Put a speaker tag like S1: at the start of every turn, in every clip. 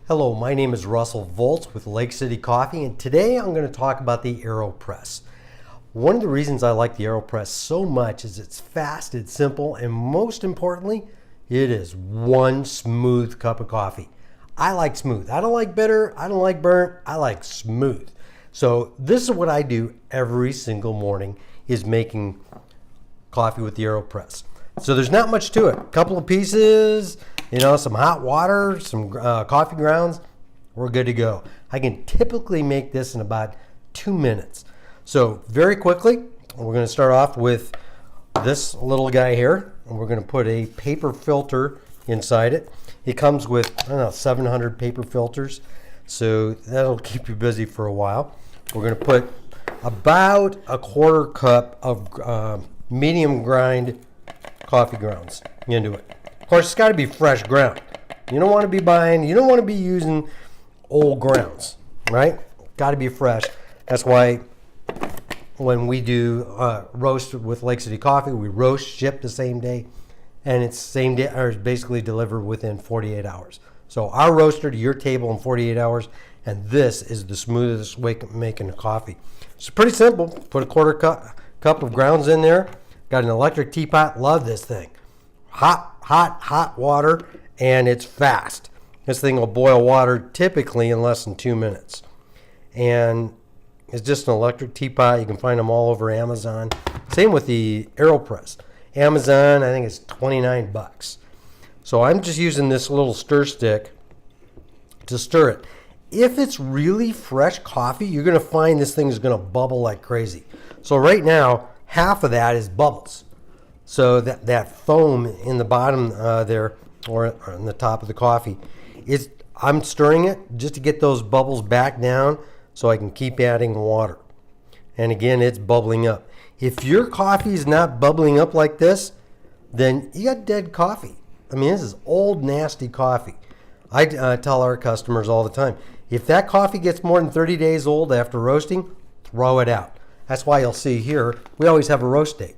S1: Hello, my name is Russell Volz with Lake City Coffee, and today I'm going to talk about the AeroPress. One of the reasons I like the AeroPress so much is it's fast, it's simple, and most importantly, it is one smooth cup of coffee. I like smooth. I don't like bitter, I don't like burnt, I like smooth. So this is what I do every single morning, is making coffee with the AeroPress. So there's not much to it. A couple of pieces, some hot water, some coffee grounds, we're good to go. I can typically make this in about 2 minutes. So very quickly, we're going to start off with this little guy here, and we're going to put a paper filter inside it. It comes with, 700 paper filters, so that'll keep you busy for a while. We're going to put about a quarter cup of medium grind coffee grounds into it. Of course, it's got to be fresh ground. You don't want to be using old grounds, right? Got to be fresh. That's why when we do roast with Lake City Coffee, we roast, ship the same day, and it's same day, or basically delivered within 48 hours. So our roaster to your table in 48 hours, and this is the smoothest way of making a coffee. It's pretty simple. Put a quarter cup of grounds in there. Got an electric teapot. Love this thing. Hot water, and it's fast. This thing will boil water typically in less than 2 minutes. And it's just an electric teapot. You can find them all over Amazon. Same with the AeroPress. Amazon, I think it's 29 bucks. So I'm just using this little stir stick to stir it. If it's really fresh coffee, you're going to find this thing is going to bubble like crazy. So right now, half of that is bubbles. So that foam in the bottom there, or on the top of the coffee, I'm stirring it just to get those bubbles back down so I can keep adding water. And again, it's bubbling up. If your coffee is not bubbling up like this, then you got dead coffee. I mean, this is old, nasty coffee. I tell our customers all the time, if that coffee gets more than 30 days old after roasting, throw it out. That's why you'll see here, we always have a roast date.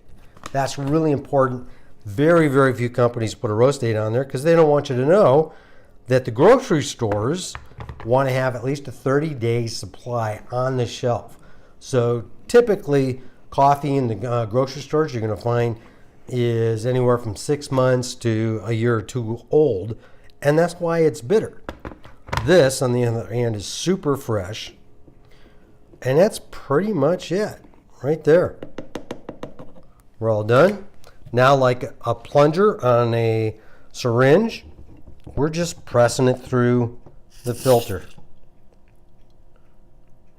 S1: That's really important. Very, very few companies put a roast date on there because they don't want you to know that the grocery stores want to have at least a 30-day supply on the shelf. So typically, coffee in the grocery stores you're going to find is anywhere from 6 months to a year or two old, and that's why it's bitter. This, on the other hand, is super fresh, and that's pretty much it right there. We're all done. Now, like a plunger on a syringe, we're just pressing it through the filter.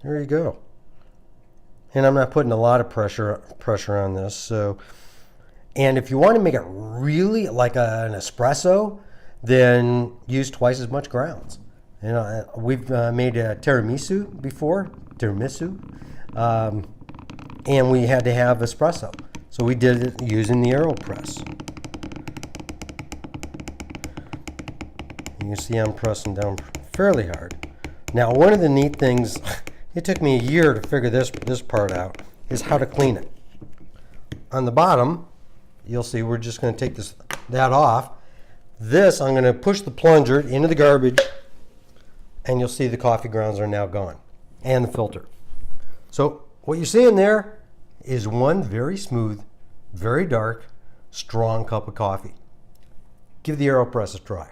S1: There you go. And I'm not putting a lot of pressure on this. So, and if you want to make it really like an espresso, then use twice as much grounds. We've made a tiramisu before, and we had to have espresso. So we did it using the AeroPress. You see I'm pressing down fairly hard. Now, one of the neat things, it took me a year to figure this part out, is how to clean it. On the bottom, you'll see we're just going to take that off. This, I'm going to push the plunger into the garbage, and you'll see the coffee grounds are now gone, and the filter. So what you're seeing there is one very smooth, very dark, strong cup of coffee. Give the AeroPress a try.